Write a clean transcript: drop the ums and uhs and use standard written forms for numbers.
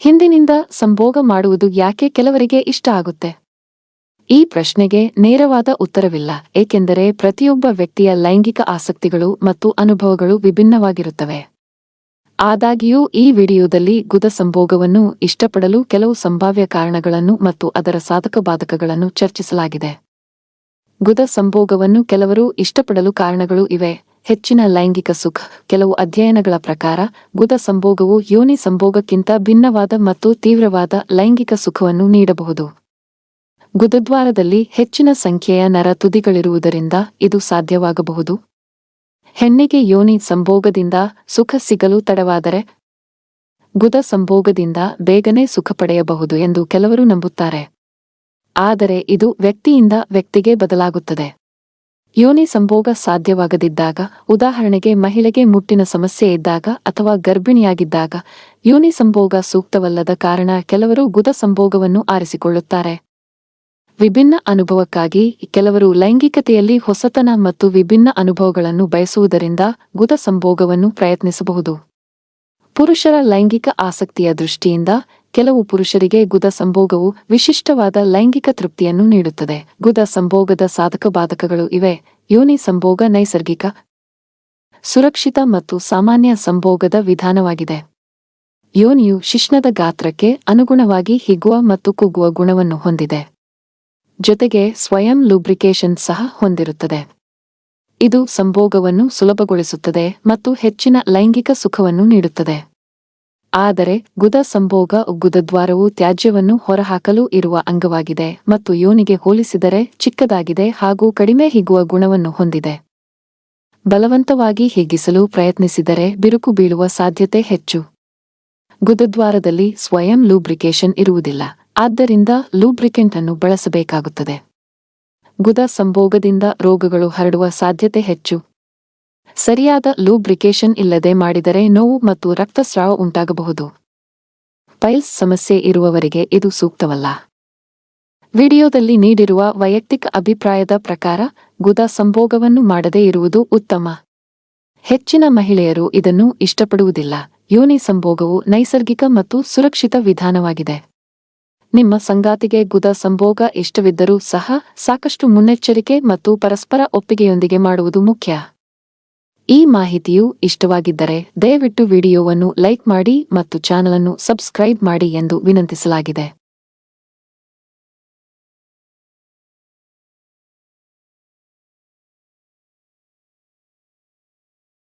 ಹಿಂದಿನಿಂದ ಸಂಭೋಗ ಮಾಡುವುದು ಯಾಕೆ ಕೆಲವರಿಗೆ ಇಷ್ಟ ಆಗುತ್ತೆ? ಈ ಪ್ರಶ್ನೆಗೆ ನೇರವಾದ ಉತ್ತರವಿಲ್ಲ, ಏಕೆಂದರೆ ಪ್ರತಿಯೊಬ್ಬ ವ್ಯಕ್ತಿಯ ಲೈಂಗಿಕ ಆಸಕ್ತಿಗಳು ಮತ್ತು ಅನುಭವಗಳು ವಿಭಿನ್ನವಾಗಿರುತ್ತವೆ. ಆದಾಗ್ಯೂ ಈ ವಿಡಿಯೋದಲ್ಲಿ ಗುದ ಸಂಭೋಗವನ್ನು ಇಷ್ಟಪಡಲು ಕೆಲವು ಸಂಭಾವ್ಯ ಕಾರಣಗಳನ್ನು ಮತ್ತು ಅದರ ಸಾಧಕ-ಬಾಧಕಗಳನ್ನು ಚರ್ಚಿಸಲಾಗಿದೆ. ಗುದ ಸಂಭೋಗವನ್ನು ಕೆಲವರು ಇಷ್ಟಪಡಲು ಕಾರಣಗಳು ಇವೆ. ಹೆಚ್ಚಿನ ಲೈಂಗಿಕ ಸುಖ. ಕೆಲವು ಅಧ್ಯಯನಗಳ ಪ್ರಕಾರ ಗುದ ಸಂಭೋಗವು ಯೋನಿ ಸಂಭೋಗಕ್ಕಿಂತ ಭಿನ್ನವಾದ ಮತ್ತು ತೀವ್ರವಾದ ಲೈಂಗಿಕ ಸುಖವನ್ನು ನೀಡಬಹುದು. ಗುದದ್ವಾರದಲ್ಲಿ ಹೆಚ್ಚಿನ ಸಂಖ್ಯೆಯ ನರ ತುದಿಗಳಿರುವುದರಿಂದ ಇದು ಸಾಧ್ಯವಾಗಬಹುದು. ಹೆಣ್ಣಿಗೆ ಯೋನಿ ಸಂಭೋಗದಿಂದ ಸುಖ ಸಿಗಲು ತಡವಾದರೆ ಗುದ ಸಂಭೋಗದಿಂದ ಬೇಗನೆ ಸುಖ ಪಡೆಯಬಹುದು ಎಂದು ಕೆಲವರು ನಂಬುತ್ತಾರೆ. ಆದರೆ ಇದು ವ್ಯಕ್ತಿಯಿಂದ ವ್ಯಕ್ತಿಗೆ ಬದಲಾಗುತ್ತದೆ. ಯೋನಿ ಸಂಭೋಗ ಸಾಧ್ಯವಾಗದಿದ್ದಾಗ, ಉದಾಹರಣೆಗೆ ಮಹಿಳೆಗೆ ಮುಟ್ಟಿನ ಸಮಸ್ಯೆ ಇದ್ದಾಗ ಅಥವಾ ಗರ್ಭಿಣಿಯಾಗಿದ್ದಾಗ, ಯೋನಿ ಸಂಭೋಗ ಸೂಕ್ತವಲ್ಲದ ಕಾರಣ ಕೆಲವರು ಗುದ ಸಂಭೋಗವನ್ನು ಆರಿಸಿಕೊಳ್ಳುತ್ತಾರೆ. ವಿಭಿನ್ನ ಅನುಭವಕ್ಕಾಗಿ ಕೆಲವರು ಲೈಂಗಿಕತೆಯಲ್ಲಿ ಹೊಸತನ ಮತ್ತು ವಿಭಿನ್ನ ಅನುಭವಗಳನ್ನು ಬಯಸುವುದರಿಂದ ಗುದ ಸಂಭೋಗವನ್ನು ಪ್ರಯತ್ನಿಸಬಹುದು. ಪುರುಷರ ಲೈಂಗಿಕ ಆಸಕ್ತಿಯ ದೃಷ್ಟಿಯಿಂದ ಕೆಲವು ಪುರುಷರಿಗೆ ಗುದ ಸಂಭೋಗವು ವಿಶಿಷ್ಟವಾದ ಲೈಂಗಿಕ ತೃಪ್ತಿಯನ್ನು ನೀಡುತ್ತದೆ. ಗುದ ಸಂಭೋಗದ ಸಾಧಕ-ಬಾಧಕಗಳು ಇವೆ. ಯೋನಿ ಸಂಭೋಗ ನೈಸರ್ಗಿಕ, ಸುರಕ್ಷಿತ ಮತ್ತು ಸಾಮಾನ್ಯ ಸಂಭೋಗದ ವಿಧಾನವಾಗಿದೆ. ಯೋನಿಯು ಶಿಶ್ನದ ಗಾತ್ರಕ್ಕೆ ಅನುಗುಣವಾಗಿ ಹಿಗ್ಗುವ ಮತ್ತು ಕುಗ್ಗುವ ಗುಣವನ್ನು ಹೊಂದಿದೆ. ಜೊತೆಗೆ ಸ್ವಯಂ ಲೂಬ್ರಿಕೇಶನ್ ಸಹ ಹೊಂದಿರುತ್ತದೆ. ಇದು ಸಂಭೋಗವನ್ನು ಸುಲಭಗೊಳಿಸುತ್ತದೆ ಮತ್ತು ಹೆಚ್ಚಿನ ಲೈಂಗಿಕ ಸುಖವನ್ನು ನೀಡುತ್ತದೆ. ಆದರೆ ಗುದ ಸಂಭೋಗ ಗುದದ್ವಾರವು ತ್ಯಾಜ್ಯವನ್ನು ಹೊರಹಾಕಲು ಇರುವ ಅಂಗವಾಗಿದೆ ಮತ್ತು ಯೋನಿಗೆ ಹೋಲಿಸಿದರೆ ಚಿಕ್ಕದಾಗಿದೆ ಹಾಗೂ ಕಡಿಮೆ ಹಿಗ್ಗುವ ಗುಣವನ್ನು ಹೊಂದಿದೆ. ಬಲವಂತವಾಗಿ ಹಿಗ್ಗಿಸಲು ಪ್ರಯತ್ನಿಸಿದರೆ ಬಿರುಕು ಬೀಳುವ ಸಾಧ್ಯತೆ ಹೆಚ್ಚು. ಗುದದ್ವಾರದಲ್ಲಿ ಸ್ವಯಂ ಲೂಬ್ರಿಕೇಶನ್ ಇರುವುದಿಲ್ಲ, ಆದ್ದರಿಂದ ಲೂಬ್ರಿಕೆಂಟ್ ಅನ್ನು ಬಳಸಬೇಕಾಗುತ್ತದೆ. ಗುದ ಸಂಭೋಗದಿಂದ ರೋಗಗಳು ಹರಡುವ ಸಾಧ್ಯತೆ ಹೆಚ್ಚು. ಸರಿಯಾದ ಲೂಬ್ರಿಕೇಶನ್ ಇಲ್ಲದೆ ಮಾಡಿದರೆ ನೋವು ಮತ್ತು ರಕ್ತಸ್ರಾವ ಉಂಟಾಗಬಹುದು. ಪೈಲ್ಸ್ ಸಮಸ್ಯೆ ಇರುವವರಿಗೆ ಇದು ಸೂಕ್ತವಲ್ಲ. ವಿಡಿಯೋದಲ್ಲಿ ನೀಡಿರುವ ವೈಯಕ್ತಿಕ ಅಭಿಪ್ರಾಯದ ಪ್ರಕಾರ ಗುದ ಸಂಭೋಗವನ್ನು ಮಾಡದೇ ಇರುವುದು ಉತ್ತಮ. ಹೆಚ್ಚಿನ ಮಹಿಳೆಯರು ಇದನ್ನು ಇಷ್ಟಪಡುವುದಿಲ್ಲ. ಯೋನಿ ಸಂಭೋಗವು ನೈಸರ್ಗಿಕ ಮತ್ತು ಸುರಕ್ಷಿತ ವಿಧಾನವಾಗಿದೆ. ನಿಮ್ಮ ಸಂಗಾತಿಗೆ ಗುದ ಸಂಭೋಗ ಇಷ್ಟವಿದ್ದರೂ ಸಹ ಸಾಕಷ್ಟು ಮುನ್ನೆಚ್ಚರಿಕೆ ಮತ್ತು ಪರಸ್ಪರ ಒಪ್ಪಿಗೆಯೊಂದಿಗೆ ಮಾಡುವುದು ಮುಖ್ಯ. ಈ ಮಾಹಿತಿಯು ಇಷ್ಟವಾಗಿದ್ದರೆ ದಯವಿಟ್ಟು ವಿಡಿಯೋವನ್ನು ಲೈಕ್ ಮಾಡಿ ಮತ್ತು ಚಾನಲ್ ಅನ್ನು ಸಬ್ಸ್ಕ್ರೈಬ್ ಮಾಡಿ ಎಂದು ವಿನಂತಿಸಲಾಗಿದೆ.